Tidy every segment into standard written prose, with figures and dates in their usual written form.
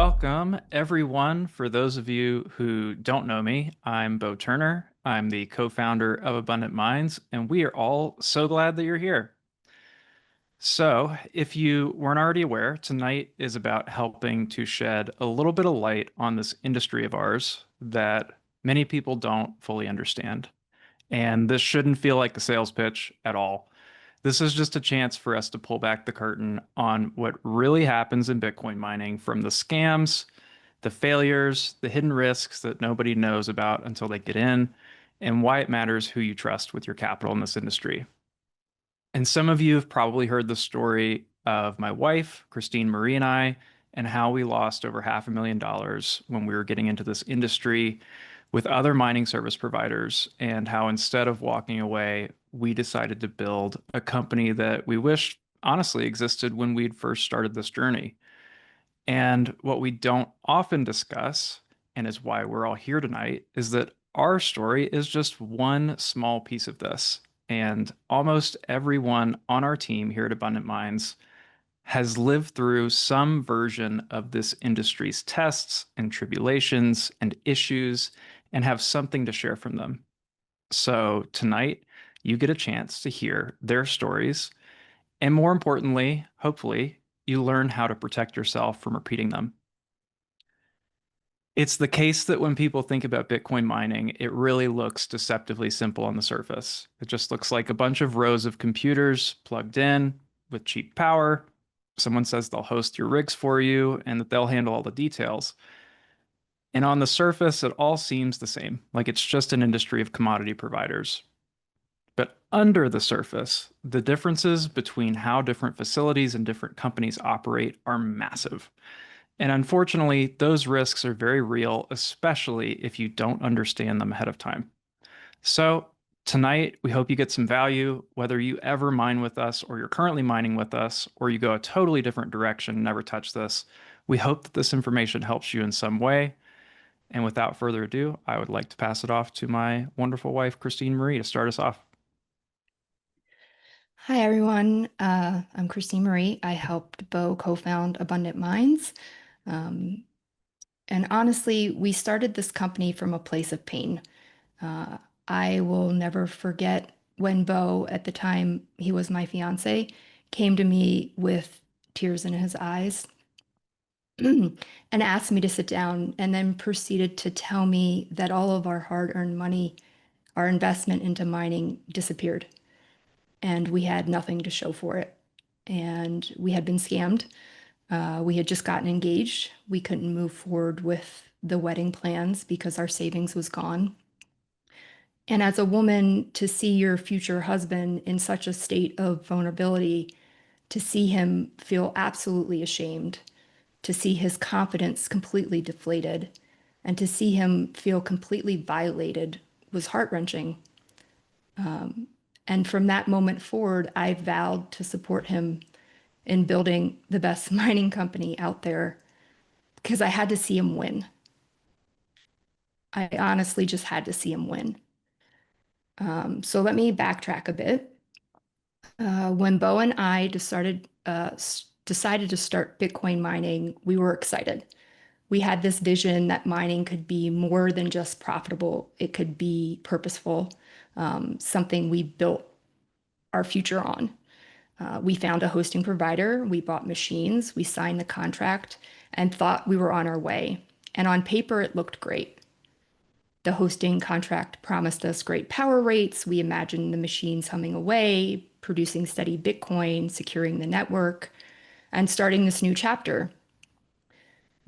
Welcome, everyone. For those of you who don't know me, I'm Bo Turner. I'm the co-founder of Abundant Minds, and we are all so glad that you're here. So, if you weren't already aware, tonight is about helping to shed a little bit of light on this industry of ours that many people don't fully understand. And this shouldn't feel like a sales pitch at all. This is just a chance for us to pull back the curtain on what really happens in Bitcoin mining, from the scams, the failures, the hidden risks that nobody knows about until they get in, and why it matters who you trust with your capital in this industry. And some of you have probably heard the story of my wife, Christine Marie, and I, and how we lost over $500,000 when we were getting into this industry with other mining service providers, and how instead of walking away, we decided to build a company that we wish honestly existed when we'd first started this journey. And what we don't often discuss, and is why we're all here tonight, is that our story is just one small piece of this. And almost everyone on our team here at Abundant Minds has lived through some version of this industry's tests and tribulations and issues and have something to share from them. So tonight, you get a chance to hear their stories. And more importantly, hopefully, you learn how to protect yourself from repeating them. It's the case that when people think about Bitcoin mining, it really looks deceptively simple on the surface. It just looks like a bunch of rows of computers plugged in with cheap power. Someone says they'll host your rigs for you and that they'll handle all the details. And on the surface, it all seems the same, like it's just an industry of commodity providers. But under the surface, the differences between how different facilities and different companies operate are massive. And unfortunately, those risks are very real, especially if you don't understand them ahead of time. So, tonight, we hope you get some value, whether you ever mine with us or you're currently mining with us, or you go a totally different direction, never touch this. We hope that this information helps you in some way. And without further ado, I would like to pass it off to my wonderful wife, Christine Marie, to start us off. Hi, everyone. I'm Christine Marie. I helped Bo co-found Abundant Minds. Um, and honestly, we started this company from a place of pain. Uh, I will never forget when Bo, at the time he was my fiance, came to me with tears in his eyes and asked me to sit down, and then proceeded to tell me that all of our hard-earned money, our investment into mining, disappeared, and we had nothing to show for it. And we had been scammed. We had just gotten engaged. We couldn't move forward with the wedding plans because our savings was gone. And as a woman, to see your future husband in such a state of vulnerability, to see him feel absolutely ashamed, to see his confidence completely deflated, and to see him feel completely violated was heart-wrenching. And from that moment forward, I vowed to support him in building the best mining company out there because I had to see him win. I honestly just had to see him win. So let me backtrack a bit. When Bo and I decided to start Bitcoin mining, we were excited. We had this vision that mining could be more than just profitable. It could be purposeful, something we built our future on. We found a hosting provider, we bought machines, we signed the contract, and thought we were on our way. And on paper, it looked great. The hosting contract promised us great power rates. We imagined the machines humming away, producing steady Bitcoin, securing the network, and starting this new chapter.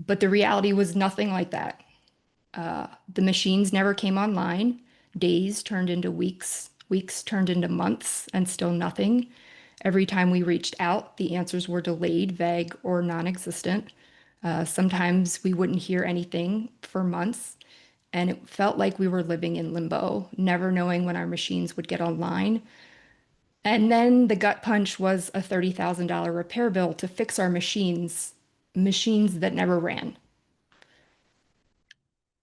But the reality was nothing like that. The machines never came online. Days turned into weeks, weeks turned into months, and still nothing. Every time we reached out, the answers were delayed, vague, or non-existent. Sometimes we wouldn't hear anything for months, and it felt like we were living in limbo, never knowing when our machines would get online. And then the gut punch was a $30,000 repair bill to fix our machines, machines that never ran.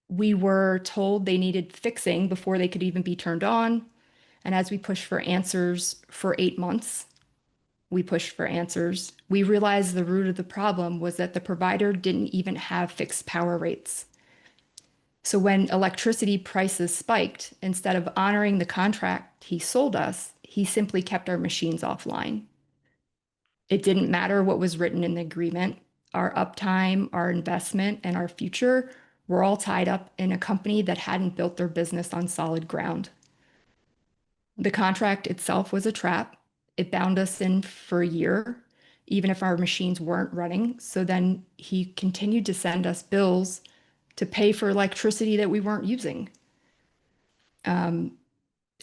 We were told they needed fixing before they could even be turned on. And as we pushed for answers for 8 months, We pushed for answers. We realized the root of the problem was that the provider didn't even have fixed power rates. So when electricity prices spiked, instead of honoring the contract he sold us, he simply kept our machines offline. It didn't matter what was written in the agreement. Our uptime, our investment, and our future were all tied up in a company that hadn't built their business on solid ground. The contract itself was a trap. It bound us in for a year, even if our machines weren't running. So then he continued to send us bills to pay for electricity that we weren't using. And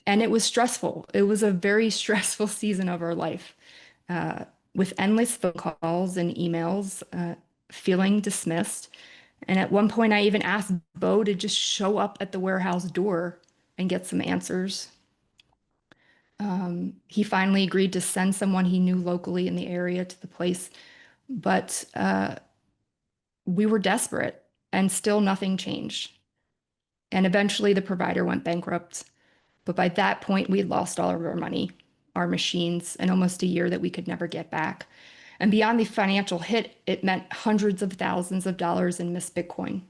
it was stressful. It was a very stressful season of our life, uh, with endless phone calls and emails, feeling dismissed. And at one point, I even asked Bo to just show up at the warehouse door and get some answers. He finally agreed to send someone he knew locally in the area to the place, but we were desperate and still nothing changed. And eventually the provider went bankrupt. But by that point, we'd lost all of our money, our machines, and almost a year that we could never get back. And beyond the financial hit, it meant hundreds of thousands of dollars in missed Bitcoin.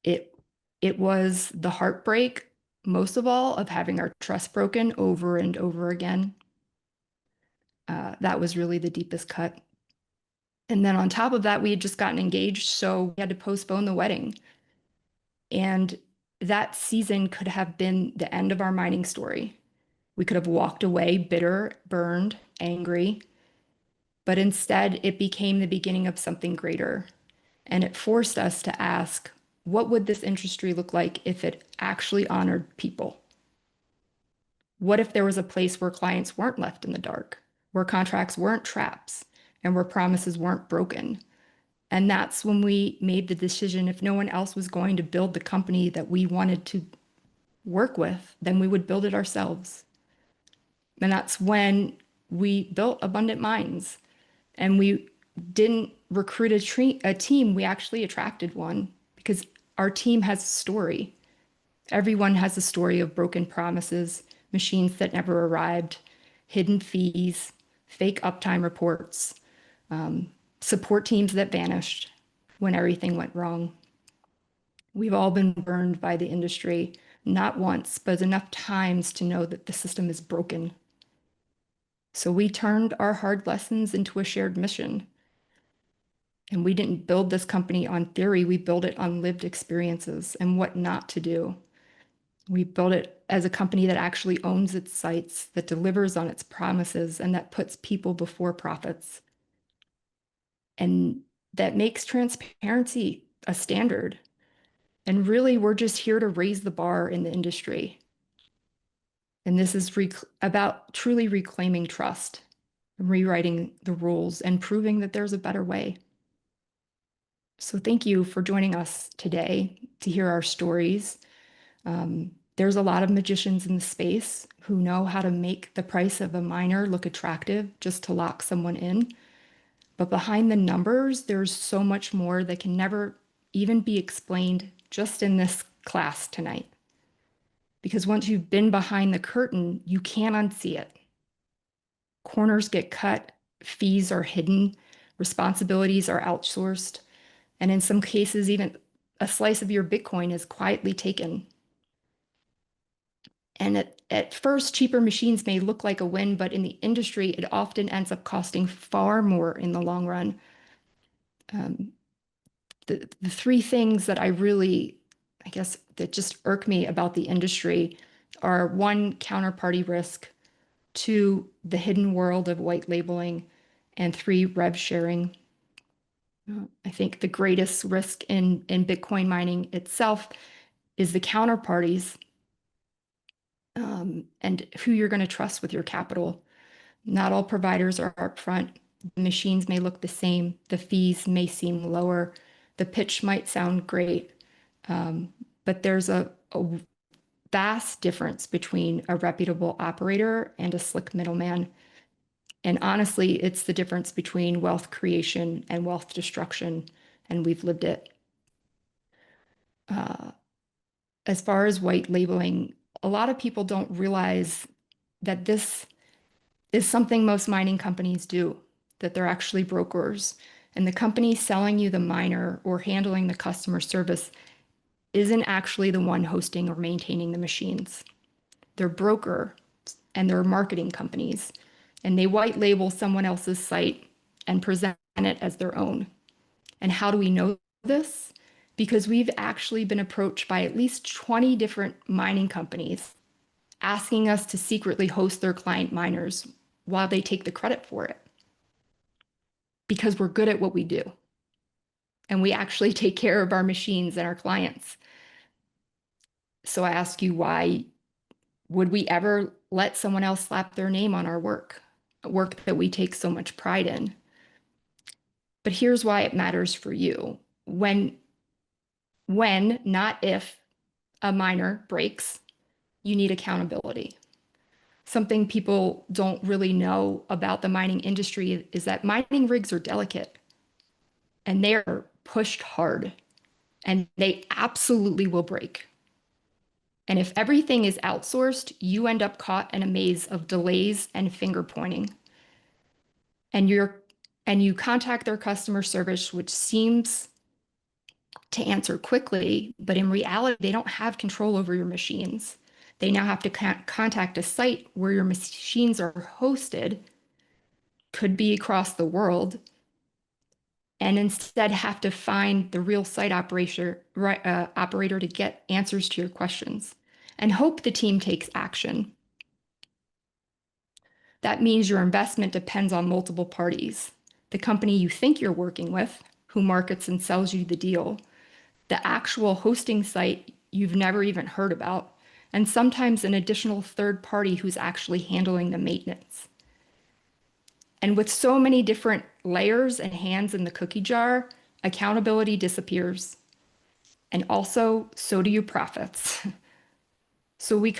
It it was the heartbreak, most of all, of having our trust broken over and over again. That was really the deepest cut. And then on top of that, we had just gotten engaged, so we had to postpone the wedding. And that season could have been the end of our mining story. We could have walked away bitter, burned, angry, but instead it became the beginning of something greater. And it forced us to ask, what would this industry look like if it actually honored people? What if there was a place where clients weren't left in the dark, where contracts weren't traps, and where promises weren't broken? And that's when we made the decision, if no one else was going to build the company that we wanted to work with, then we would build it ourselves. And that's when we built Abundant Minds. And we didn't recruit a team, we actually attracted one because our team has a story. Everyone has a story of broken promises, machines that never arrived, hidden fees, fake uptime reports, support teams that vanished when everything went wrong. We've all been burned by the industry, not once, but enough times to know that the system is broken. So we turned our hard lessons into a shared mission. And we didn't build this company on theory, we built it on lived experiences and what not to do. We built it as a company that actually owns its sites, that delivers on its promises, and that puts people before profits. And that makes transparency a standard. And really, we're just here to raise the bar in the industry. And this is about truly reclaiming trust, rewriting the rules, and proving that there's a better way. So thank you for joining us today to hear our stories. There's a lot of magicians in the space who know how to make the price of a miner look attractive just to lock someone in. But behind the numbers, there's so much more that can never even be explained just in this class tonight. Because once you've been behind the curtain, you can't unsee it. Corners get cut, fees are hidden, responsibilities are outsourced, and in some cases, even a slice of your Bitcoin is quietly taken. And at first, cheaper machines may look like a win, but in the industry, it often ends up costing far more in the long run. Um, the three things that I really, I guess, that just irk me about the industry are: one, counterparty risk; two, the hidden world of white labeling; and three, rev sharing. I think the greatest risk in Bitcoin mining itself is the counterparties, and who you're going to trust with your capital. Not all providers are upfront. The machines may look the same. The fees may seem lower. The pitch might sound great. But there's a vast difference between a reputable operator and a slick middleman. And honestly, it's the difference between wealth creation and wealth destruction. And we've lived it. Uh, as far as white labeling, a lot of people don't realize that this is something most mining companies do, that they're actually brokers. And the company selling you the miner or handling the customer service isn't actually the one hosting or maintaining the machines. They're broker and they're marketing companies, and they white label someone else's site and present it as their own. And how do we know this? Because we've actually been approached by at least 20 different mining companies asking us to secretly host their client miners while they take the credit for it, because we're good at what we do. And we actually take care of our machines and our clients. So I ask you, why would we ever let someone else slap their name on our work that we take so much pride in? But here's why it matters for you. When, not if, a miner breaks, you need accountability. Something people don't really know about the mining industry is that mining rigs are delicate and they are pushed hard and they absolutely will break. And if everything is outsourced, you end up caught in a maze of delays and finger pointing. And you contact their customer service, which seems to answer quickly, but in reality, they don't have control over your machines. They now have to contact a site where your machines are hosted, could be across the world, and instead have to find the real site operator to get answers to your questions and hope the team takes action. That means your investment depends on multiple parties. The company you think you're working with, who markets and sells you the deal, the actual hosting site you've never even heard about, and sometimes an additional third party who's actually handling the maintenance. And with so many different layers and hands in the cookie jar, accountability disappears. And also, so do your profits. So we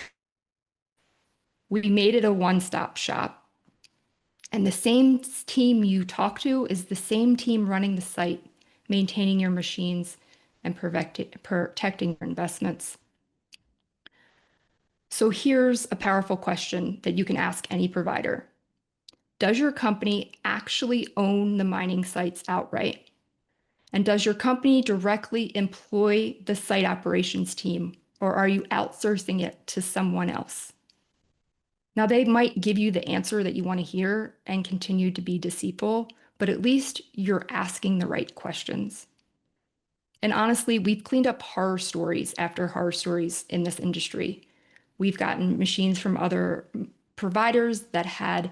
made it a one-stop shop. And the same team you talk to is the same team running the site, maintaining your machines and protecting your investments. So here's a powerful question that you can ask any provider. Does your company actually own the mining sites outright? And does your company directly employ the site operations team, or are you outsourcing it to someone else? Now, they might give you the answer that you want to hear and continue to be deceitful, but at least you're asking the right questions. And honestly, we've cleaned up horror stories after horror stories in this industry. We've gotten machines from other providers that had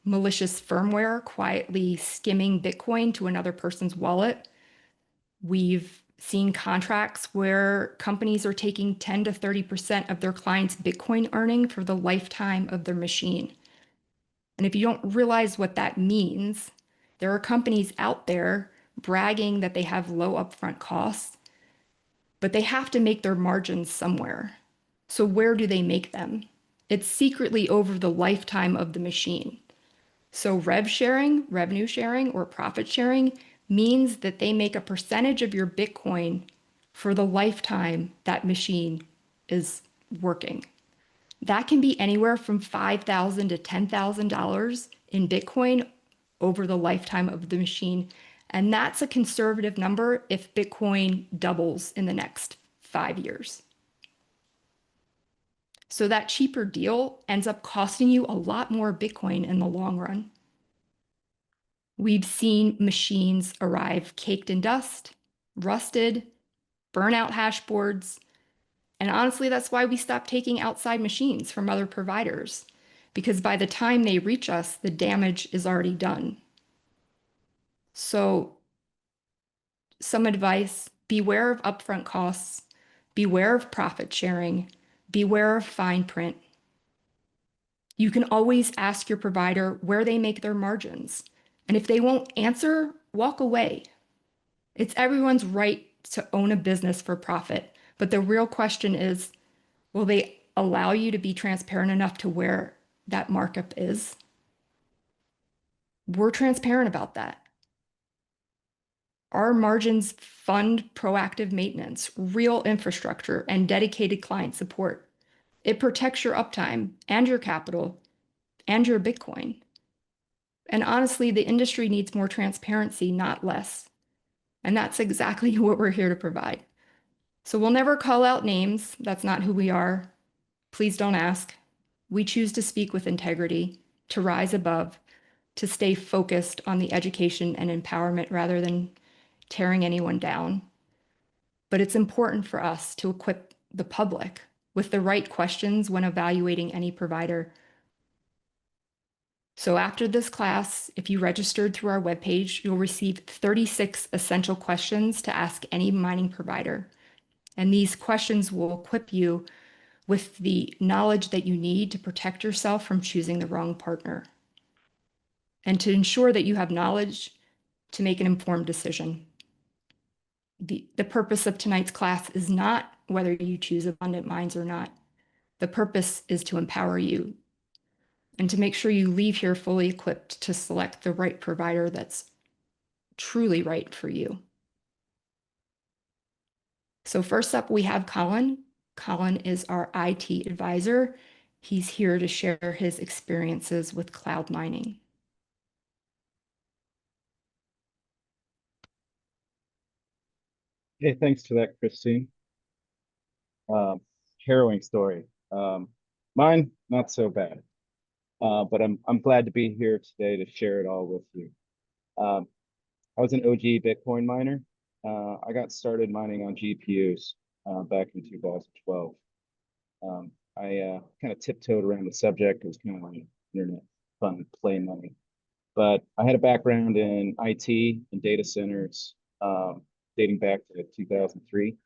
malicious firmware quietly skimming Bitcoin to another person's wallet. We've seen contracts where companies are taking 10 to 30% of their clients' Bitcoin earning for the lifetime of their machine. And if you don't realize what that means, there are companies out there bragging that they have low upfront costs, but they have to make their margins somewhere. So where do they make them? It's secretly over the lifetime of the machine. So revenue sharing, or profit sharing means that they make a percentage of your Bitcoin for the lifetime that machine is working. That can be anywhere from $5,000 to $10,000 in Bitcoin over the lifetime of the machine. And that's a conservative number if Bitcoin doubles in the next 5 years. So that cheaper deal ends up costing you a lot more Bitcoin in the long run. We've seen machines arrive caked in dust, rusted, burn out hash boards. And honestly, that's why we stopped taking outside machines from other providers, because by the time they reach us, the damage is already done. So, some advice: beware of upfront costs, beware of profit sharing, beware of fine print. You can always ask your provider where they make their margins. And if they won't answer, walk away. It's everyone's right to own a business for profit. But the real question is, will they allow you to be transparent enough to where that markup is? We're transparent about that. Our margins fund proactive maintenance, real infrastructure, and dedicated client support. It protects your uptime and your capital, and your Bitcoin. And honestly, the industry needs more transparency, not less. And that's exactly what we're here to provide. So we'll never call out names. That's not who we are. Please don't ask. We choose to speak with integrity, to rise above, to stay focused on the education and empowerment rather than tearing anyone down. But it's important for us to equip the public with the right questions when evaluating any provider. So after this class, if you registered through our webpage, you'll receive 36 essential questions to ask any mining provider. And these questions will equip you with the knowledge that you need to protect yourself from choosing the wrong partner and to ensure that you have knowledge to make an informed decision. The purpose of tonight's class is not whether you choose Abundant Minds or not. The purpose is to empower you and to make sure you leave here fully equipped to select the right provider that's truly right for you. So first up, we have Colin. Colin is our IT advisor. He's here to share his experiences with cloud mining. Hey, thanks for that, Christine. Um, Harrowing story. Mine, not so bad. But I'm glad to be here today to share it all with you. Um, I was an OG Bitcoin miner. I got started mining on GPUs back in 2012. I kind of tiptoed around the subject. It was kind of like internet fun play money. But I had a background in IT and data centers dating back to 2003.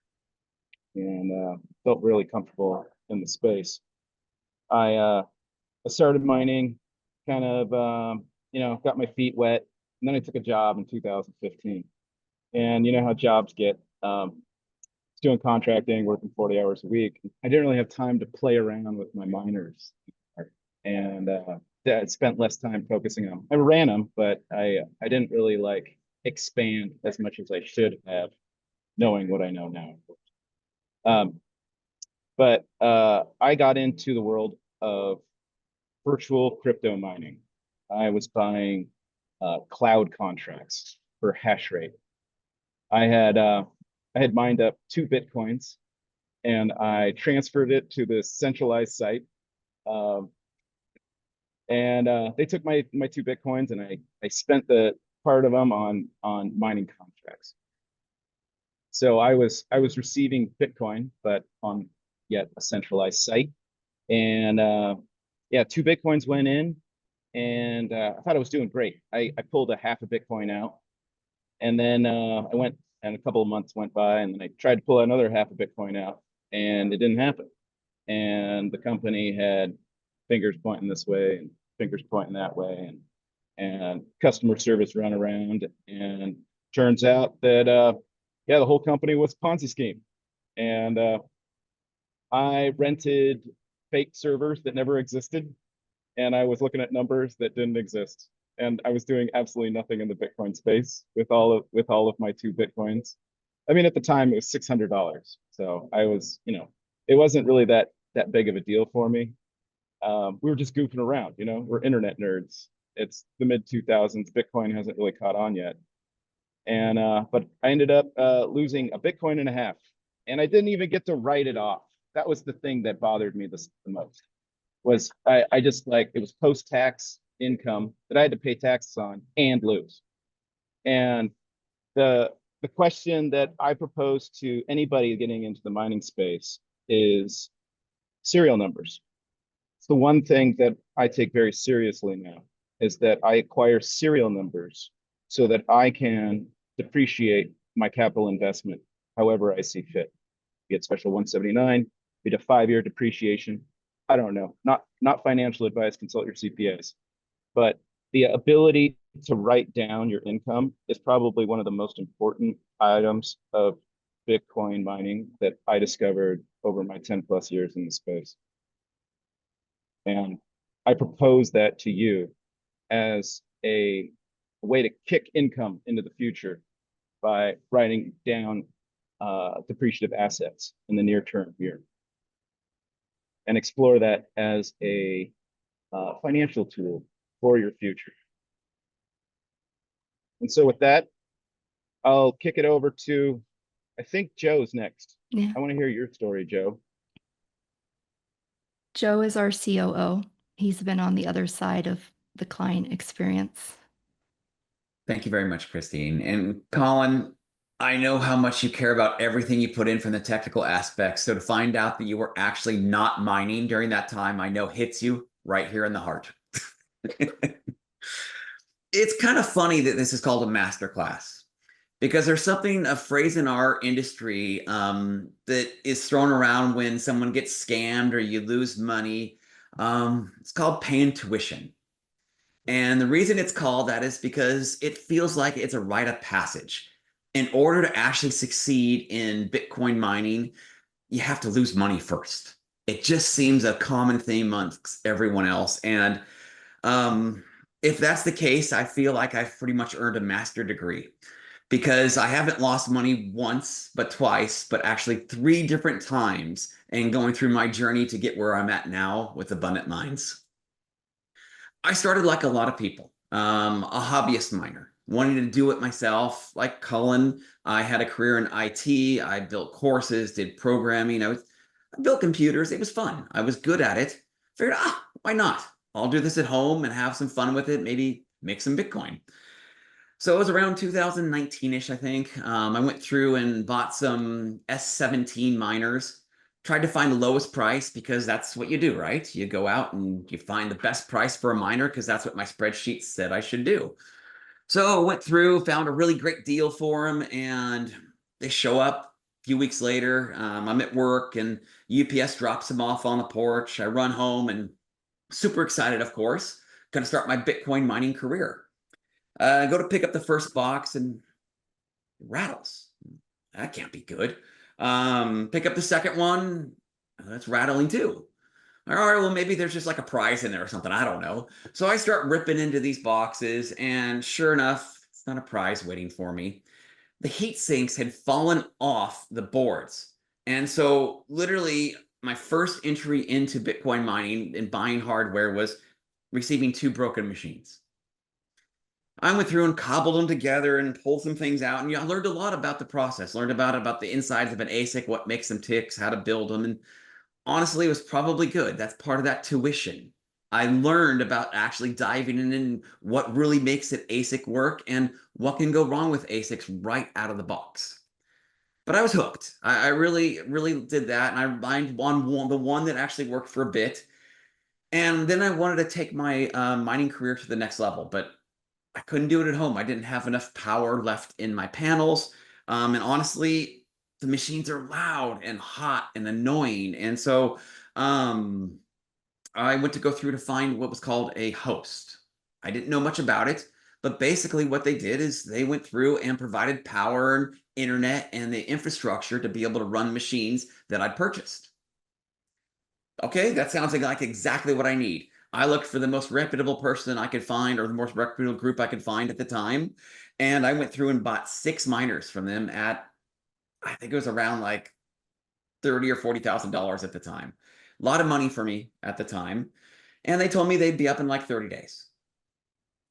And felt really comfortable in the space. I started mining, kind of got my feet wet, and then I took a job in 2015. And you know how jobs get. Doing contracting, working 40 hours a week. I didn't really have time to play around with my miners, and I spent less time focusing on. I ran them, but I didn't really like expand as much as I should have, knowing what I know now. Um, But I got into the world of virtual crypto mining. I was buying cloud contracts for hash rate. I had uh, I had mined up 2 Bitcoins and I transferred it to this centralized site. Um, and they took my 2 Bitcoins and I spent the part of them on mining contracts. So I was receiving Bitcoin, but on yet a centralized site. And yeah, 2 Bitcoins went in, and I thought I was doing great. I pulled a half a Bitcoin out, and then I went, and a couple of months went by, and then I tried to pull another half a Bitcoin out, and it didn't happen. And the company had fingers pointing this way and fingers pointing that way, and customer service run around, and turns out that yeah, the whole company was a Ponzi scheme, and I rented fake servers that never existed, and I was looking at numbers that didn't exist. And I was doing absolutely nothing in the Bitcoin space with all of my 2 Bitcoins. I mean, at the time it was $600, so I was, it wasn't really that big of a deal for me. We were just goofing around, we're internet nerds. It's the mid 2000s. Bitcoin hasn't really caught on yet, and but I ended up losing a Bitcoin and a half, and I didn't even get to write it off. That was the thing that bothered me the most. Was I just like, it was post-tax income that I had to pay taxes on and lose. And the question that I propose to anybody getting into the mining space is serial numbers. It's the one thing that I take very seriously now, is that I acquire serial numbers so that I can depreciate my capital investment however I see fit. Get special 179, get a 5-year depreciation. I don't know, not financial advice, consult your CPAs. But the ability to write down your income is probably one of the most important items of Bitcoin mining that I discovered over my 10 plus years in the space. And I propose that to you as a way to kick income into the future by writing down depreciative assets in the near term here, and explore that as a financial tool for your future. And so with that, I'll kick it over to, I think Joe's next. Yeah. I want to hear your story, Joe. Joe is our COO. He's been on the other side of the client experience. Thank you very much, Christine. And Colin, I know how much you care about everything you put in from the technical aspects. So to find out that you were actually not mining during that time, I know hits you right here in the heart. It's kind of funny that this is called a masterclass because there's a phrase in our industry that is thrown around when someone gets scammed or you lose money. It's called paying tuition. And the reason it's called that is because it feels like it's a rite of passage. In order to actually succeed in Bitcoin mining, you have to lose money first. It just seems a common theme amongst everyone else. And if that's the case, I feel like I've pretty much earned a master degree because I haven't lost money once, but twice, but actually 3 different times and going through my journey to get where I'm at now with Abundant Minds. I started like a lot of people, a hobbyist miner, wanting to do it myself. Like Cullen, I had a career in IT. I built courses, did programming. I built computers. It was fun. I was good at it. Figured, why not? I'll do this at home and have some fun with it. Maybe make some Bitcoin. So it was around 2019-ish, I think. I went through and bought some S17 miners, tried to find the lowest price because that's what you do, right? You go out and you find the best price for a miner because that's what my spreadsheet said I should do. So I went through, found a really great deal for them, and they show up a few weeks later. I'm at work and UPS drops them off on the porch. I run home and super excited, of course, going to start my Bitcoin mining career. I go to pick up the first box and it rattles. That can't be good. Pick up the second one. That's rattling too. All right, well, maybe there's just like a prize in there or something. I don't know. So I start ripping into these boxes, and sure enough, it's not a prize waiting for me. The heat sinks had fallen off the boards. And so, literally, my first entry into Bitcoin mining and buying hardware was receiving 2 broken machines. I went through and cobbled them together and pulled some things out. And I learned a lot about the process, learned about the insides of an ASIC, what makes them tick, how to build them. And honestly, it was probably good. That's part of that tuition. I learned about actually diving in and what really makes an ASIC work and what can go wrong with ASICs right out of the box. But I was hooked. I really, really did that. And I mined on the one that actually worked for a bit. And then I wanted to take my mining career to the next level. But I couldn't do it at home. I didn't have enough power left in my panels. And honestly, the machines are loud and hot and annoying. And so I went to go through to find what was called a host. I didn't know much about it, but basically what they did is they went through and provided power and internet and the infrastructure to be able to run machines that I'd purchased. Okay, that sounds like exactly what I need. I looked for the most reputable person I could find or the most reputable group I could find at the time. And I went through and bought 6 miners from them at, I think it was around like $30,000 or $40,000 at the time. A lot of money for me at the time. And they told me they'd be up in like 30 days.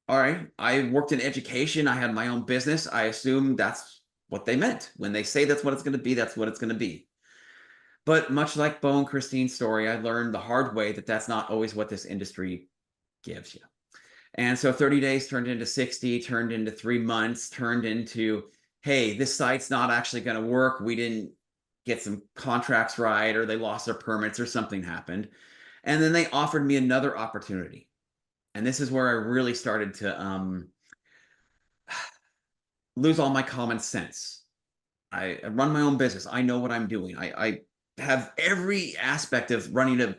All right. I worked in education. I had my own business. I assumed that's what they meant. When they say that's what it's going to be, that's what it's going to be. But much like Bo and Christine's story, I learned the hard way that that's not always what this industry gives you. And so 30 days turned into 60, turned into 3 months, turned into, hey, this site's not actually going to work. We didn't get some contracts right, or they lost their permits, or something happened. And then they offered me another opportunity. And this is where I really started to lose all my common sense. I run my own business. I know what I'm doing. I have every aspect of running a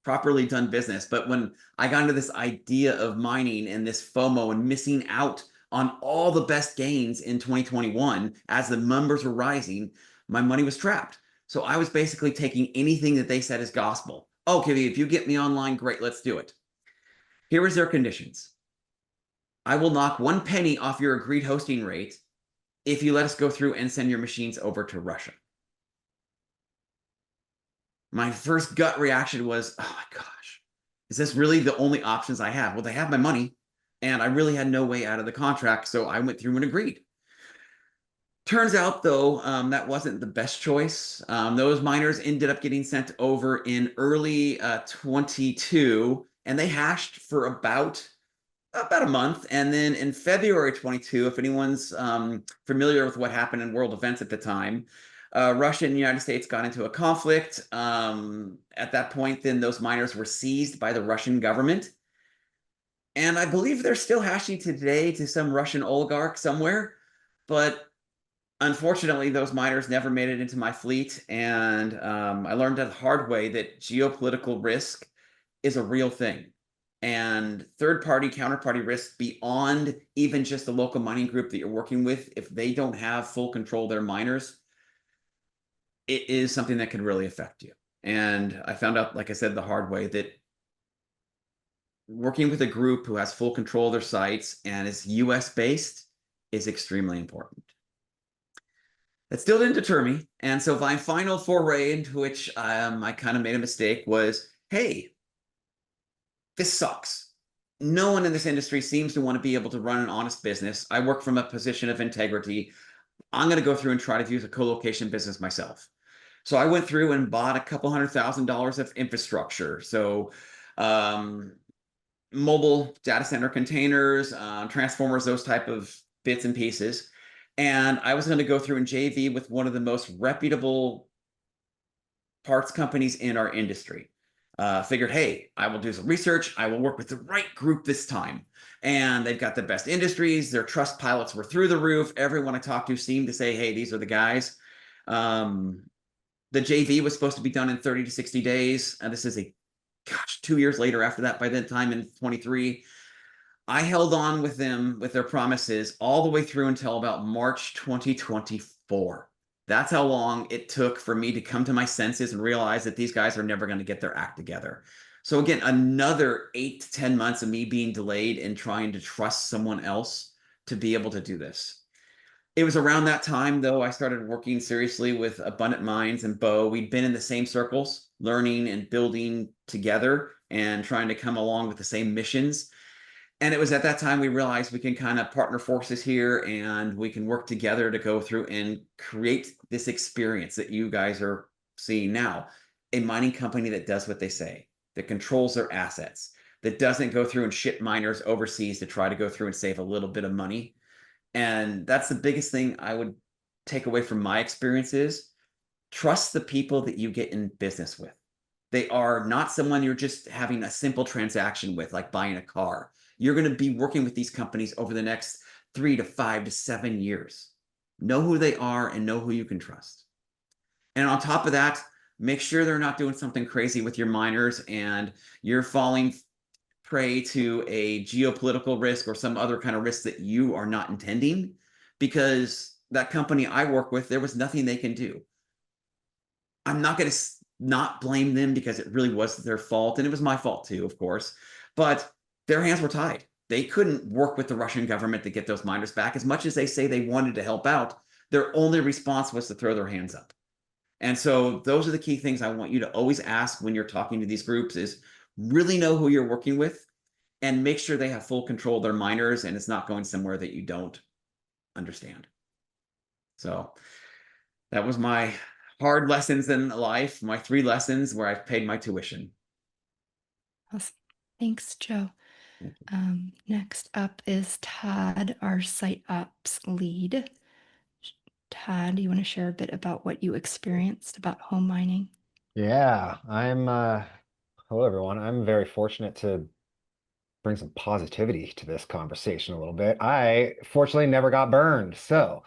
properly done business. But when I got into this idea of mining and this FOMO and missing out on all the best gains in 2021 as the numbers were rising, my money was trapped. So I was basically taking anything that they said as gospel. Okay, if you get me online, great, let's do it. Here was their conditions. I will knock 1 penny off your agreed hosting rate if you let us go through and send your machines over to Russia. My first gut reaction was, oh my gosh, Is this really the only options I have? Well, they have my money, and I really had no way out of the contract, so I went through and agreed. Turns out, though, that wasn't the best choice. Those miners ended up getting sent over in early 22, and they hashed for about a month. And then in February 22, if anyone's familiar with what happened in world events at the time, Russia and the United States got into a conflict. At that point, then those miners were seized by the Russian government. And I believe they're still hashing today to some Russian oligarch somewhere. But unfortunately, those miners never made it into my fleet. And I learned the hard way that geopolitical risk is a real thing. And third-party counterparty risk beyond even just the local mining group that you're working with, if they don't have full control of their miners, it is something that can really affect you. And I found out, like I said, the hard way, that working with a group who has full control of their sites and is US based is extremely important. That still didn't deter me. And so my final foray into which I kind of made a mistake was, hey, this sucks. No one in this industry seems to want to be able to run an honest business. I work from a position of integrity. I'm going to go through and try to use a co-location business myself. So I went through and bought a couple $100,000 of infrastructure. So mobile data center containers, transformers, those type of bits and pieces. And I was going to go through and JV with one of the most reputable parts companies in our industry. Figured, hey, I will do some research. I will work with the right group this time. And they've got the best industries. Their trust pilots were through the roof. Everyone I talked to seemed to say, hey, these are the guys. The JV was supposed to be done in 30 to 60 days. And this is 2 years later after that, by that time in 23. I held on with them with their promises all the way through until about March 2024. That's how long it took for me to come to my senses and realize that these guys are never going to get their act together. So again, another 8 to 10 months of me being delayed and trying to trust someone else to be able to do this. It was around that time, though, I started working seriously with Abundant Minds and Bo. We'd been in the same circles, learning and building together and trying to come along with the same missions. And it was at that time we realized we can kind of partner forces here and we can work together to go through and create this experience that you guys are seeing now. A mining company that does what they say, that controls their assets, that doesn't go through and ship miners overseas to try to go through and save a little bit of money. And that's the biggest thing I would take away from my experiences. Trust the people that you get in business with. They are not someone you're just having a simple transaction with, like buying a car. You're going to be working with these companies over the next 3 to 5 to 7 years. Know who they are and know who you can trust. And on top of that, make sure they're not doing something crazy with your miners and you're falling prey to a geopolitical risk or some other kind of risk that you are not intending, because that company I work with, there was nothing they can do. I'm not going to not blame them because it really was their fault. And it was my fault too, of course, but their hands were tied. They couldn't work with the Russian government to get those miners back. As much as they say they wanted to help out, their only response was to throw their hands up. And so those are the key things I want you to always ask when you're talking to these groups is really know who you're working with and make sure they have full control of their miners and it's not going somewhere that you don't understand. So that was my hard lessons in life, my 3 lessons where I've paid my tuition. Awesome. Thanks, Joe. Next up is Todd, our site ops lead. Todd, do you want to share a bit about what you experienced about home mining? Yeah, hello everyone. I'm very fortunate to bring some positivity to this conversation a little bit. I fortunately never got burned. So,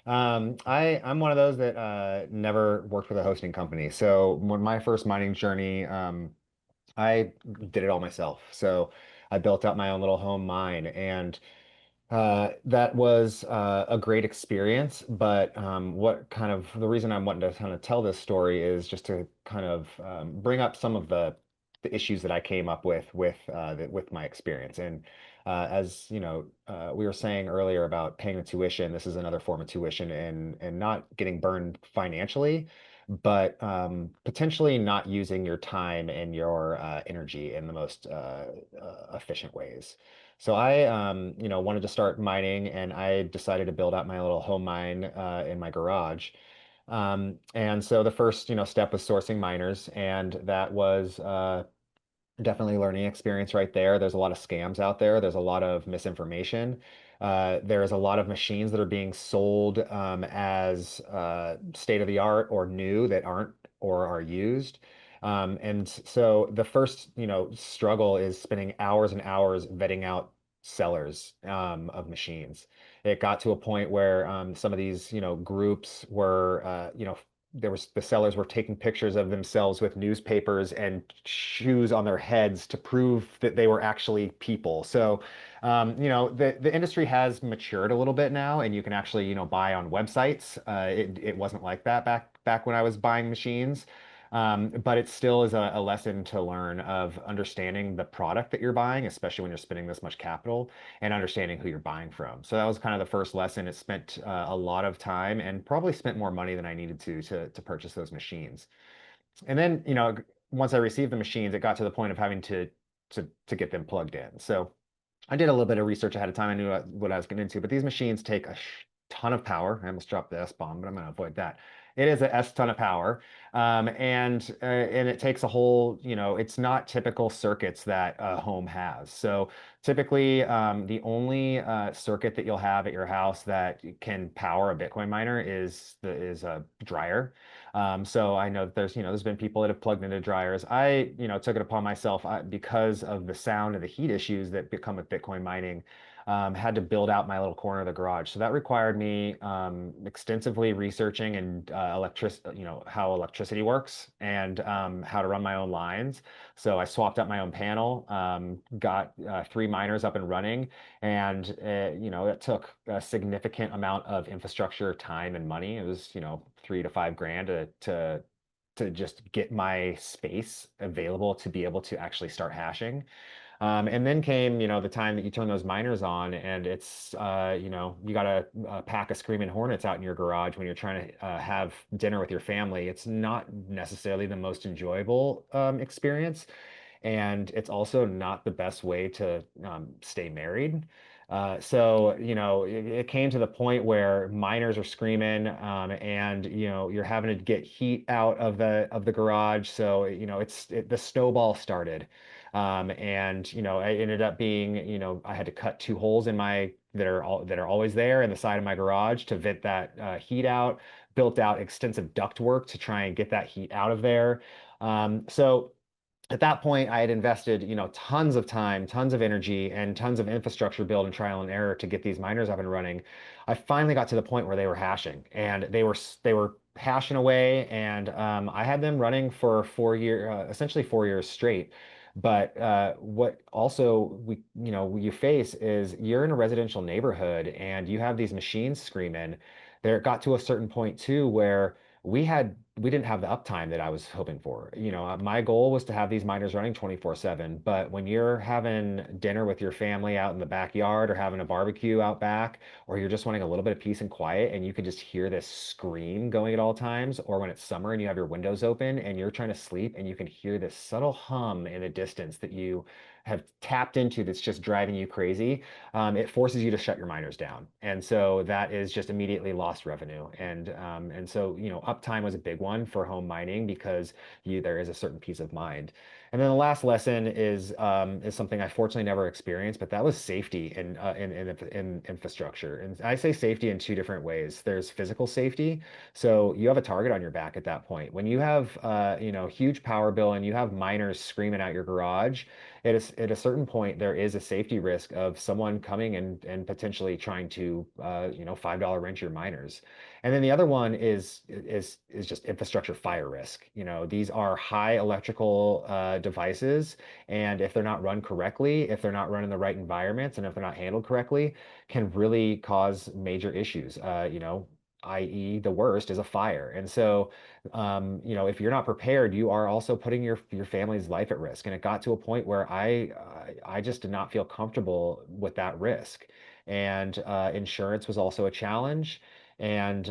I'm one of those that never worked with a hosting company. So when my first mining journey, I did it all myself. So I built out my own little home mine and that was a great experience, but what kind of the reason I'm wanting to kind of tell this story is just to kind of bring up some of the issues that I came up with my experience. And as you know, we were saying earlier about paying the tuition. This is another form of tuition and not getting burned financially. but potentially not using your time and your energy in the most efficient ways. So I, wanted to start mining, and I decided to build out my little home mine in my garage. And so the first, step was sourcing miners, and that was definitely learning experience right there. There's a lot of scams out there. There's a lot of misinformation. There's a lot of machines that are being sold as state of the art or new that aren't or are used. And so the first, struggle is spending hours and hours vetting out sellers of machines. It got to a point where some of these, groups were, the sellers were taking pictures of themselves with newspapers and shoes on their heads to prove that they were actually people. So, the industry has matured a little bit now, and you can actually, buy on websites. It wasn't like that back when I was buying machines. But it still is a lesson to learn of understanding the product that you're buying, especially when you're spending this much capital, and understanding who you're buying from. So that was kind of the first lesson. It spent a lot of time and probably spent more money than I needed to purchase those machines. And then, once I received the machines, it got to the point of having to get them plugged in. So I did a little bit of research ahead of time. I knew what I was getting into, but these machines take a ton of power. I almost dropped the S bomb, but I'm going to avoid that. It is a S ton of power, and it takes a whole. It's not typical circuits that a home has. So typically, the only circuit that you'll have at your house that can power a Bitcoin miner is a dryer. So I know that there's been people that have plugged into dryers. I, took it upon myself because of the sound and the heat issues that become with Bitcoin mining. Had to build out my little corner of the garage. So that required me extensively researching and how electricity works and how to run my own lines. So I swapped out my own panel, got 3 miners up and running, and it took a significant amount of infrastructure, time, and money. It was 3 to 5 grand to just get my space available to be able to actually start hashing. And then came, the time that you turn those miners on, and it's, you got a pack of screaming hornets out in your garage when you're trying to have dinner with your family. It's not necessarily the most enjoyable experience, and it's also not the best way to stay married. So, it came to the point where miners are screaming, and you're having to get heat out of the garage. So, the snowball started, and I ended up being, I had to cut 2 holes in my that are always there in the side of my garage to vent that heat out. Built out extensive duct work to try and get that heat out of there. So at that point, I had invested, tons of time, tons of energy, and tons of infrastructure build and trial and error to get these miners up and running. I finally got to the point where they were hashing, and they were hashing away, and I had them running for 4 year, essentially 4 years straight. But what also you face is you're in a residential neighborhood, and you have these machines screaming. There it got to a certain point too where we didn't have the uptime that I was hoping for. My goal was to have these miners running 24/7, but when you're having dinner with your family out in the backyard or having a barbecue out back, or you're just wanting a little bit of peace and quiet and you can just hear this scream going at all times, or when it's summer and you have your windows open and you're trying to sleep and you can hear this subtle hum in the distance that you have tapped into that's just driving you crazy, it forces you to shut your miners down. And so that is just immediately lost revenue. And so, uptime was a big one for home mining because there is a certain peace of mind. And then the last lesson is something I fortunately never experienced, but that was safety in infrastructure. And I say safety in 2 different ways. There's physical safety. So you have a target on your back at that point. When you have huge power bill and you have miners screaming out your garage, at a certain point, there is a safety risk of someone coming and potentially trying to, $5 wrench your miners. And then the other one is just infrastructure fire risk. These are high electrical devices, and if they're not run correctly, if they're not run in the right environments, and if they're not handled correctly, can really cause major issues. I.e., the worst is a fire. And so, if you're not prepared, you are also putting your family's life at risk. And it got to a point where I just did not feel comfortable with that risk. And insurance was also a challenge. And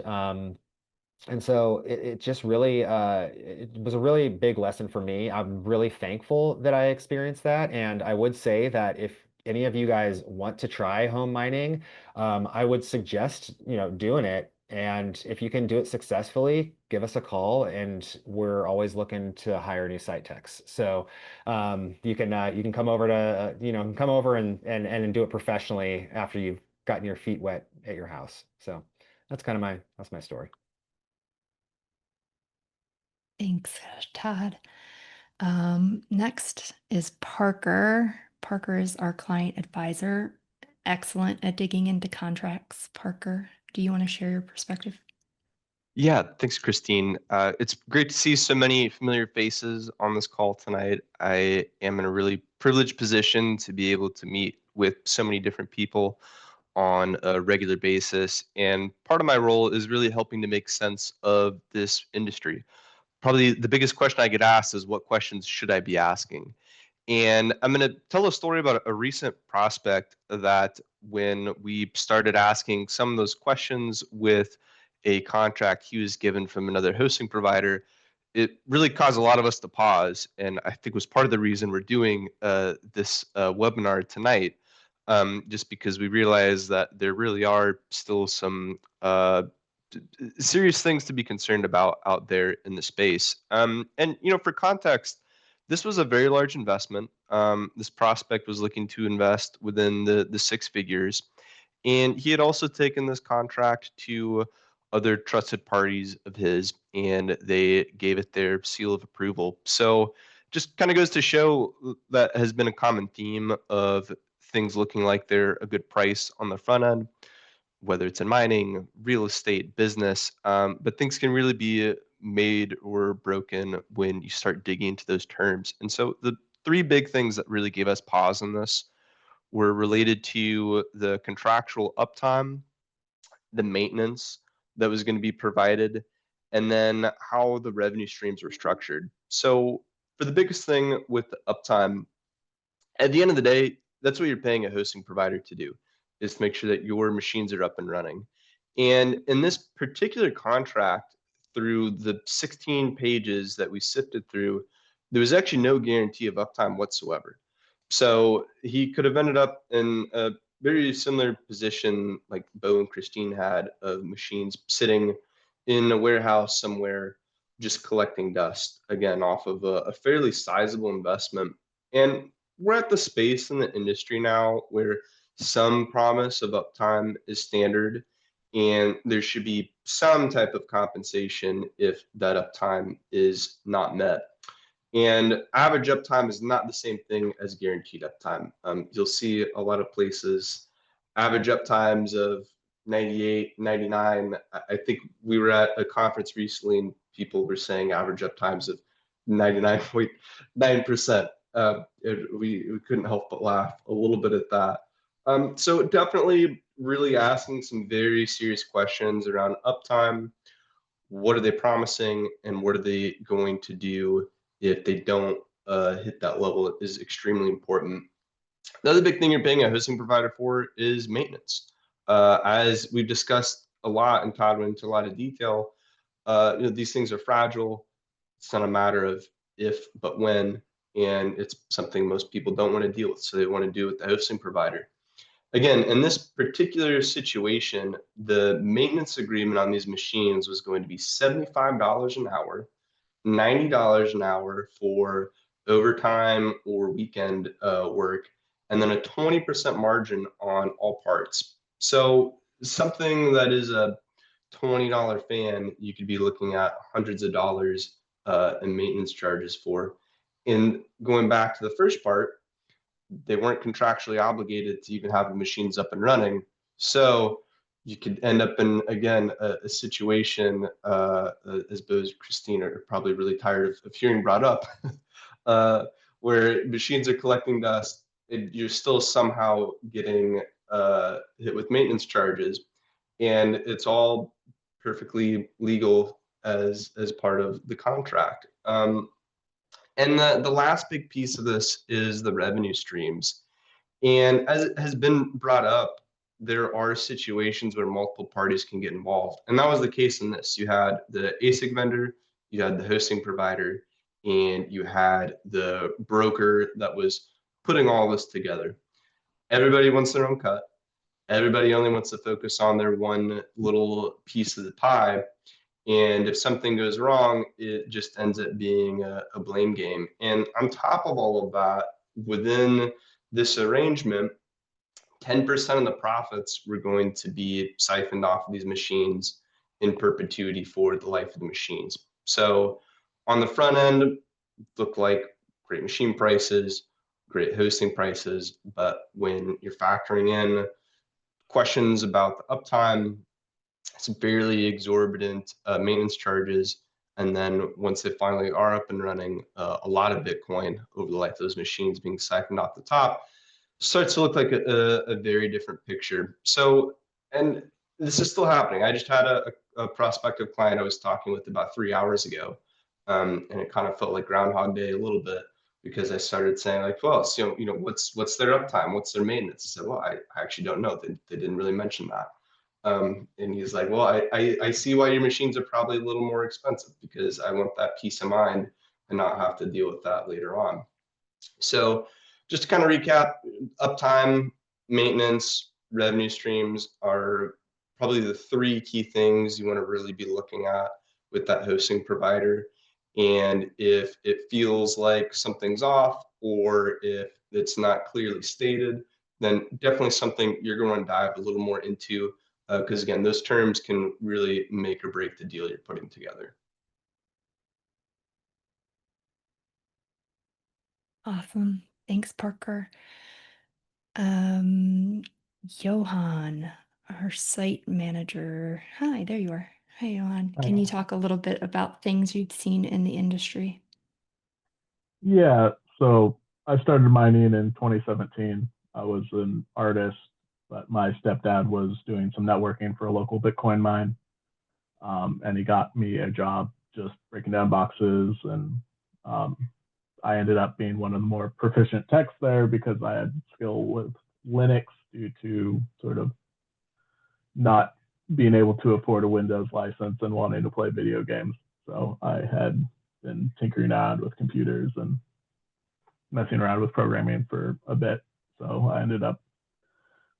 And so it just really it was a really big lesson for me. I'm really thankful that I experienced that. And I would say that if any of you guys want to try home mining, I would suggest, doing it. And if you can do it successfully, give us a call, and we're always looking to hire new site techs. So you can come over to come over and do it professionally after you've gotten your feet wet at your house. So that's my story. Thanks, Todd. Next is Parker. Parker is our client advisor. Excellent at digging into contracts. Parker, do you want to share your perspective? Yeah, thanks, Christine. It's great to see so many familiar faces on this call tonight. I am in a really privileged position to be able to meet with so many different people on a regular basis. And part of my role is really helping to make sense of this industry. Probably the biggest question I get asked is, what questions should I be asking? And I'm going to tell a story about a recent prospect that when we started asking some of those questions with a contract he was given from another hosting provider, it really caused a lot of us to pause. And I think was part of the reason we're doing this webinar tonight, just because we realize that there really are still some serious things to be concerned about out there in the space. And for context, this was a very large investment. This prospect was looking to invest within the six figures, and he had also taken this contract to other trusted parties of his, and they gave it their seal of approval. So just kind of goes to show that has been a common theme of things looking like they're a good price on the front end, whether it's in mining, real estate, business, but things can really be made or broken when you start digging into those terms. And so the three big things that really gave us pause on this were related to the contractual uptime, the maintenance that was going to be provided, and then how the revenue streams were structured. So for the biggest thing with the uptime, at the end of the day, that's what you're paying a hosting provider to do, is to make sure that your machines are up and running. And in this particular contract, through the 16 pages that we sifted through, there was actually no guarantee of uptime whatsoever. So he could have ended up in a very similar position like Bo and Christine had, of machines sitting in a warehouse somewhere just collecting dust, again, off of a fairly sizable investment. And we're at the space in the industry now where some promise of uptime is standard, and there should be some type of compensation if that uptime is not met. And average uptime is not the same thing as guaranteed uptime. You'll see a lot of places average uptimes of 98, 99. I think we were at a conference recently and people were saying average uptimes of 99.9%. We couldn't help but laugh a little bit at that. So definitely really asking some very serious questions around uptime. What are they promising, and what are they going to do if they don't hit that level is extremely important. The other big thing you're paying a hosting provider for is maintenance. As we've discussed a lot, and Todd went into a lot of detail, these things are fragile. It's not a matter of if, but when, and it's something most people don't want to deal with, so they want to do it with the hosting provider. Again, in this particular situation, the maintenance agreement on these machines was going to be $75 an hour, $90 an hour for overtime or weekend work, and then a 20% margin on all parts. So something that is a $20 fan, you could be looking at hundreds of dollars in maintenance charges for. And going back to the first part, they weren't contractually obligated to even have the machines up and running. So you could end up in, again, a situation, as Bo and Christine are probably really tired of hearing brought up, where machines are collecting dust, you're still somehow getting hit with maintenance charges. And it's all perfectly legal as part of the contract. And the last big piece of this is the revenue streams. And as it has been brought up, there are situations where multiple parties can get involved. And that was the case in this. You had the ASIC vendor, you had the hosting provider, and you had the broker that was putting all this together. Everybody wants their own cut. Everybody only wants to focus on their one little piece of the pie. And if something goes wrong, it just ends up being a blame game. And on top of all of that, within this arrangement, 10% of the profits were going to be siphoned off of these machines in perpetuity for the life of the machines. So on the front end, looked like great machine prices, great hosting prices, but when you're factoring in questions about the uptime, severely exorbitant maintenance charges, and then once they finally are up and running, a lot of Bitcoin over the life of those machines being siphoned off the top, starts to look like a very different picture. So, and this is still happening. I just had a prospective client I was talking with about 3 hours ago, and it kind of felt like Groundhog Day a little bit because I started saying like, well, so, what's their uptime? What's their maintenance? I said, well, I actually don't know. They didn't really mention that. And he's like, well, I see why your machines are probably a little more expensive because I want that peace of mind and not have to deal with that later on. So just to kind of recap, uptime, maintenance, revenue streams are probably the three key things you want to really be looking at with that hosting provider. And if it feels like something's off or if it's not clearly stated, then definitely something you're going to dive a little more into because again, those terms can really make or break the deal you're putting together. Awesome. Thanks, Parker. Johan, our site manager. Hi, there you are. Hi, Johan. Can you talk a little bit about things you'd seen in the industry? Yeah, so I started mining in 2017. I was an artist, but my stepdad was doing some networking for a local Bitcoin mine. And he got me a job just breaking down boxes. And I ended up being one of the more proficient techs there because I had skill with Linux due to sort of not being able to afford a Windows license and wanting to play video games. So I had been tinkering around with computers and messing around with programming for a bit. So I ended up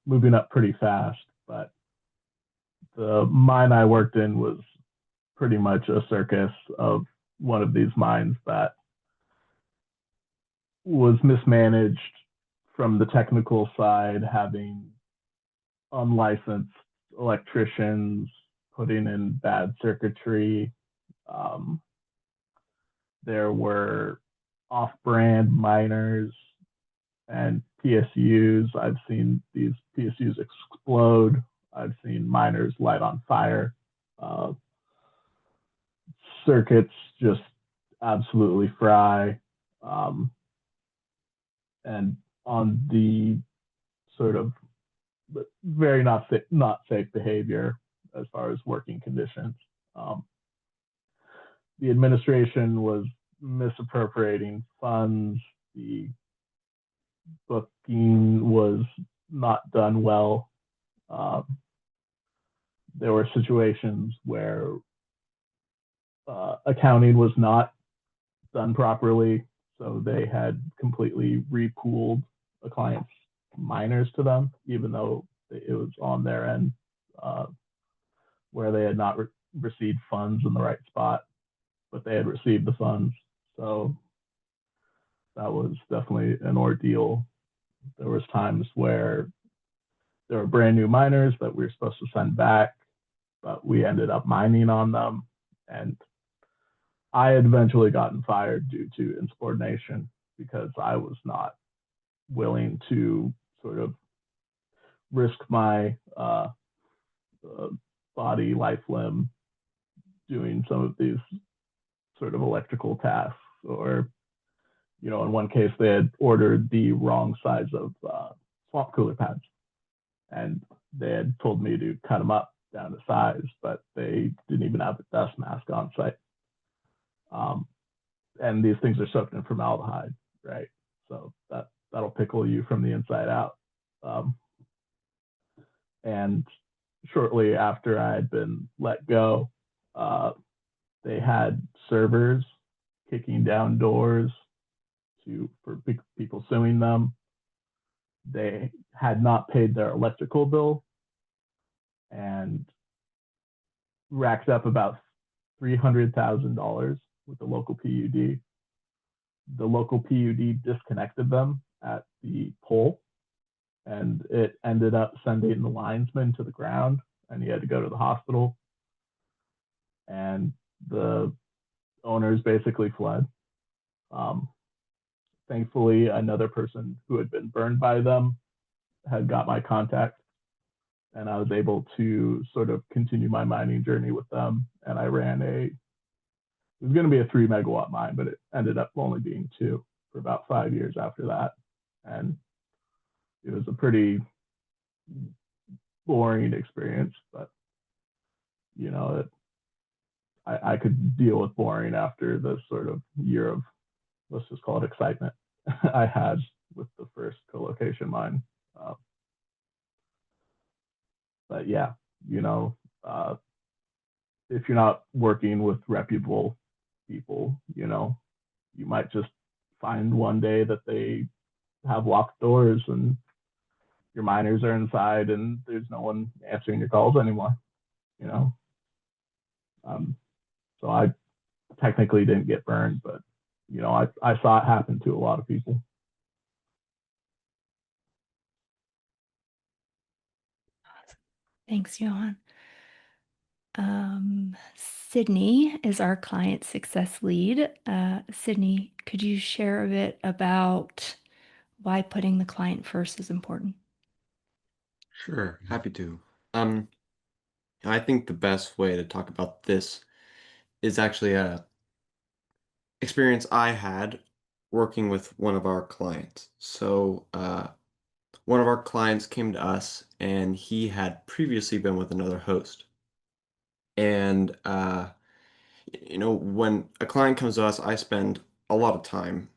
moving up pretty fast. But the mine I worked in was pretty much a circus of one of these mines that was mismanaged from the technical side, having unlicensed electricians putting in bad circuitry. There were off-brand miners and PSUs. I've seen these PSUs explode. I've seen miners light on fire. Circuits just absolutely fry. And on the sort of very not safe behavior as far as working conditions. The administration was misappropriating funds. The booking was not done well. There were situations where accounting was not done properly. So they had completely repooled a client's miners to them, even though it was on their end where they had not received funds in the right spot, but they had received the funds. So that was definitely an ordeal. There was times where there were brand new miners that we were supposed to send back, but we ended up mining on them. And I had eventually gotten fired due to insubordination because I was not willing to sort of risk my body, life limb doing some of these sort of electrical tasks. Or, in one case, they had ordered the wrong size of swamp cooler pads. And they had told me to cut them up down to size, but they didn't even have a dust mask on site. And these things are soaked in formaldehyde, right? So that'll pickle you from the inside out. And shortly after I had been let go, they had servers kicking down doors for people suing them. They had not paid their electrical bill and racked up about $300,000 with the local PUD. The local PUD disconnected them at the pole, and it ended up sending the linesman to the ground, and he had to go to the hospital. And the owners basically fled. Um, Thankfully, another person who had been burned by them had got my contact, and I was able to sort of continue my mining journey with them. And I ran it was going to be a 3 megawatt mine, but it ended up only being 2 for about 5 years after that. And it was a pretty boring experience, but you know, I could deal with boring after this sort of year of, let's just call it excitement, I had with the first co-location mine. Uh, but yeah, you know, if you're not working with reputable people, you know, you might just find one day that they have locked doors and your miners are inside and there's no one answering your calls anymore, you know. Um, so I technically didn't get burned, but you know, I saw it happen to a lot of people. Thanks, Johan. Sydney is our client success lead. Sydney, could you share a bit about why putting the client first is important? Sure, happy to. Um, I think the best way to talk about this is actually a experience I had working with one of our clients. So, one of our clients came to us and he had previously been with another host. And you know, when a client comes to us, I spend a lot of time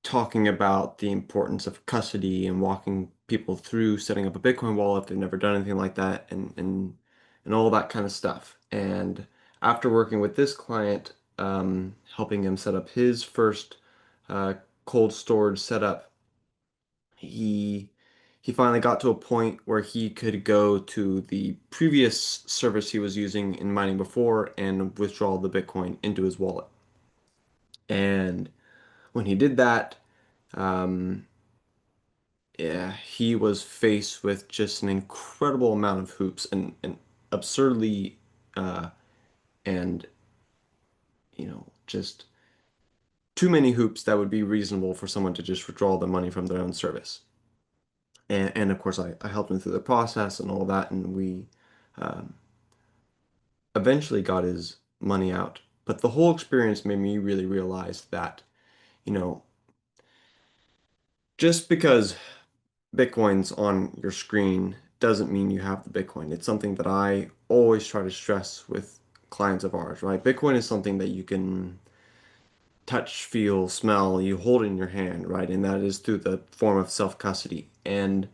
talking about the importance of custody and walking people through setting up a Bitcoin wallet if they've never done anything like that, and all that kind of stuff. And after working with this client, helping him set up his first uh, cold storage setup, he he finally got to a point where he could go to the previous service he was using in mining before and withdraw the Bitcoin into his wallet. And when he did that, um, yeah, he was faced with just an incredible amount of hoops and absurdly and you know just too many hoops that would be reasonable for someone to just withdraw the money from their own service. And of course, I helped him through the process and all that, and we um, eventually got his money out. But the whole experience made me really realize that, you know, just because Bitcoin's on your screen doesn't mean you have the Bitcoin. It's something that I always try to stress with clients of ours, right? Bitcoin is something that you can touch, feel, smell, you hold in your hand, right? And that is through the form of self-custody. And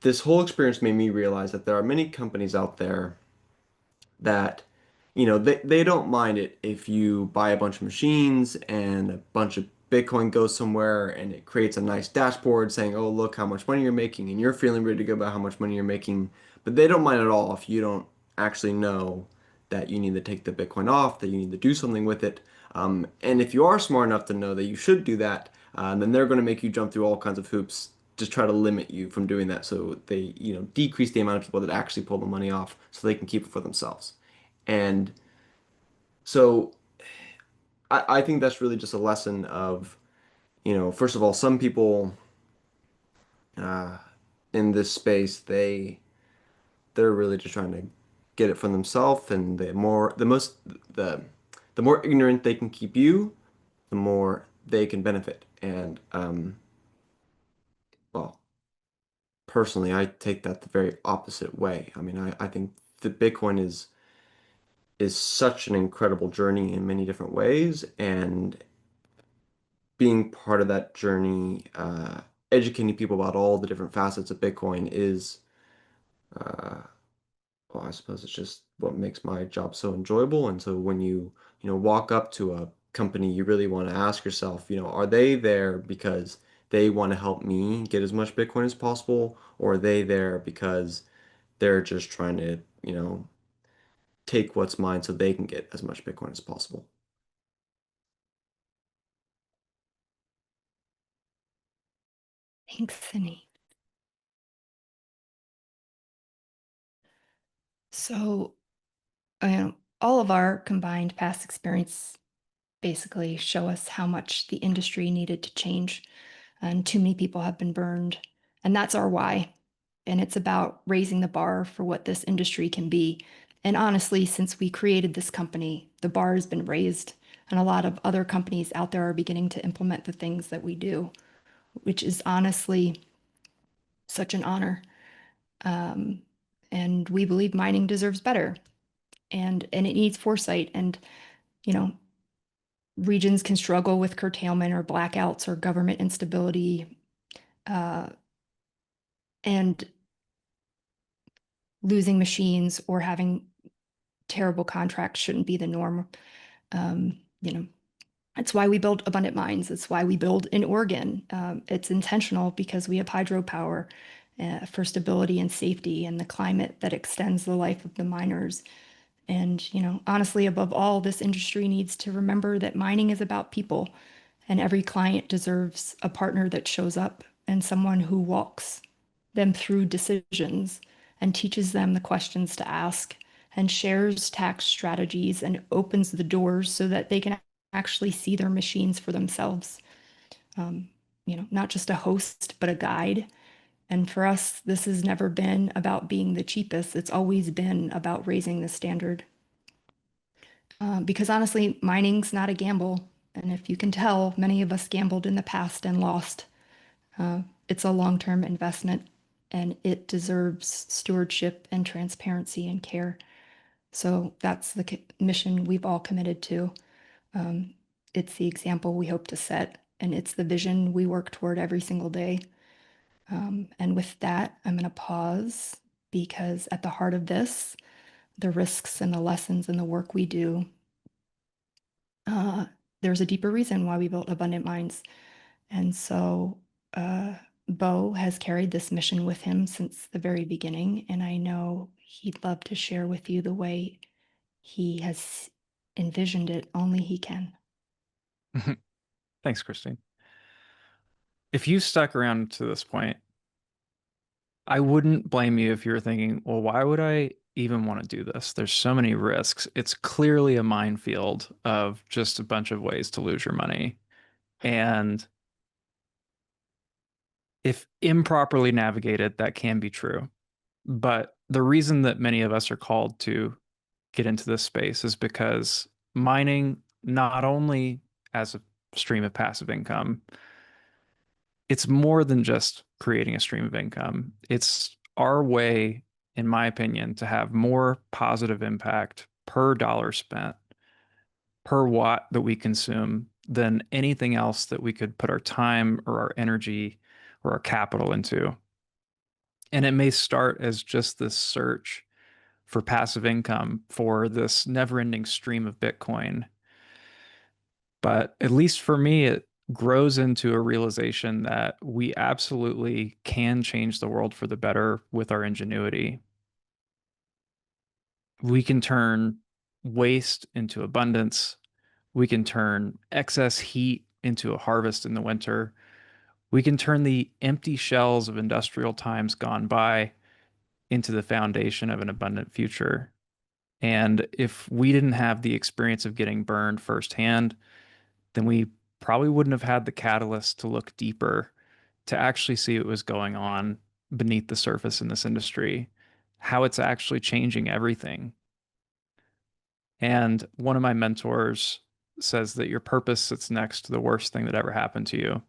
this whole experience made me realize that there are many companies out there that, you know, they don't mind it if you buy a bunch of machines and a bunch of Bitcoin goes somewhere and it creates a nice dashboard saying, oh, look how much money you're making, and you're feeling really good about how much money you're making. But they don't mind at all if you don't actually know that you need to take the Bitcoin off, that you need to do something with it. And if you are smart enough to know that you should do that, then they're going to make you jump through all kinds of hoops to try to limit you from doing that. So they, you know, decrease the amount of people that actually pull the money off so they can keep it for themselves. And so I think that's really just a lesson of, you know, first of all, some people uh, in this space, they're really just trying to get it for themselves, and the the more ignorant they can keep you, the more they can benefit. And well, personally, I take that the very opposite way. I mean, I think that Bitcoin is such an incredible journey in many different ways, and being part of that journey educating people about all the different facets of Bitcoin is, well, I suppose it's just what makes my job so enjoyable. And so when you walk up to a company, you really want to ask yourself, are they there because they want to help me get as much Bitcoin as possible, or are they there because they're just trying to, take what's mine so they can get as much Bitcoin as possible? Thanks, Cindy. So, all of our combined past experience basically show us how much the industry needed to change, and too many people have been burned. And that's our why. And it's about raising the bar for what this industry can be. And honestly, since we created this company, the bar has been raised, and a lot of other companies out there are beginning to implement the things that we do, which is honestly such an honor. Um, and we believe mining deserves better, and it needs foresight. And you know, regions can struggle with curtailment or blackouts or government instability, uh, and losing machines or having terrible contracts shouldn't be the norm. You know, that's why we build abundant mines. It's why we build in Oregon. It's intentional because we have hydropower for stability and safety and the climate that extends the life of the miners. And, honestly, above all, this industry needs to remember that mining is about people, and every client deserves a partner that shows up and someone who walks them through decisions and teaches them the questions to ask and shares tax strategies and opens the doors so that they can actually see their machines for themselves. Not just a host, but a guide. And for us, this has never been about being the cheapest. It's always been about raising the standard. Because honestly, mining's not a gamble. And if you can tell, many of us gambled in the past and lost. It's a long-term investment, and it deserves stewardship and transparency and care. So that's the mission we've all committed to. It's the example we hope to set, and it's the vision we work toward every single day. And with that, I'm going to pause, because at the heart of this, the risks and the lessons and the work we do, there's a deeper reason why we built Abundant Minds. And so Bo has carried this mission with him since the very beginning, and I know he'd love to share with you the way he has envisioned it. Only he can. Thanks, Christine. If you stuck around to this point, I wouldn't blame you if you're thinking, well, why would I even want to do this? There's so many risks. It's clearly a minefield of just a bunch of ways to lose your money. And if improperly navigated, that can be true. But the reason that many of us are called to get into this space is because mining, not only as a stream of passive income, it's more than just creating a stream of income. It's our way, in my opinion, to have more positive impact per dollar spent, per watt that we consume than anything else that we could put our time or our energy or our capital into. And it may start as just this search for passive income for this never-ending stream of Bitcoin. But at least for me, it grows into a realization that we absolutely can change the world for the better with our ingenuity. We can turn waste into abundance. We can turn excess heat into a harvest in the winter. We can turn the empty shells of industrial times gone by into the foundation of an abundant future. And if we didn't have the experience of getting burned firsthand, then we probably wouldn't have had the catalyst to look deeper, to actually see what was going on beneath the surface in this industry, how it's actually changing everything. And one of my mentors says that your purpose sits next to the worst thing that ever happened to you.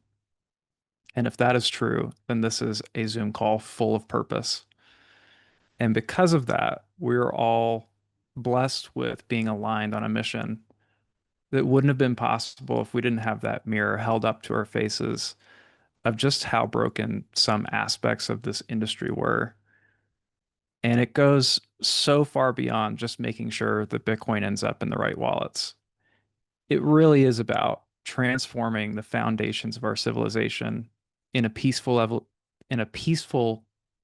And if that is true, then this is a Zoom call full of purpose. And because of that, we're all blessed with being aligned on a mission that wouldn't have been possible if we didn't have that mirror held up to our faces of just how broken some aspects of this industry were. And it goes so far beyond just making sure that Bitcoin ends up in the right wallets. It really is about transforming the foundations of our civilization in a peaceful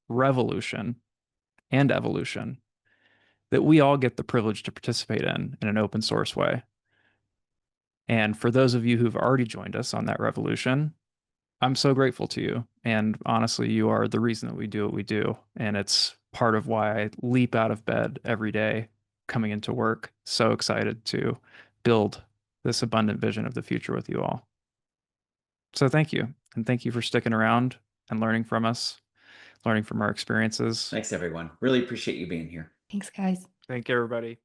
revolution and evolution that we all get the privilege to participate in an open source way. And for those of you who've already joined us on that revolution, I'm so grateful to you. And honestly, you are the reason that we do what we do. And it's part of why I leap out of bed every day coming into work, so excited to build this abundant vision of the future with you all. So thank you. And thank you for sticking around and learning from us, learning from our experiences. Thanks, everyone. Really appreciate you being here. Thanks, guys. Thank you, everybody.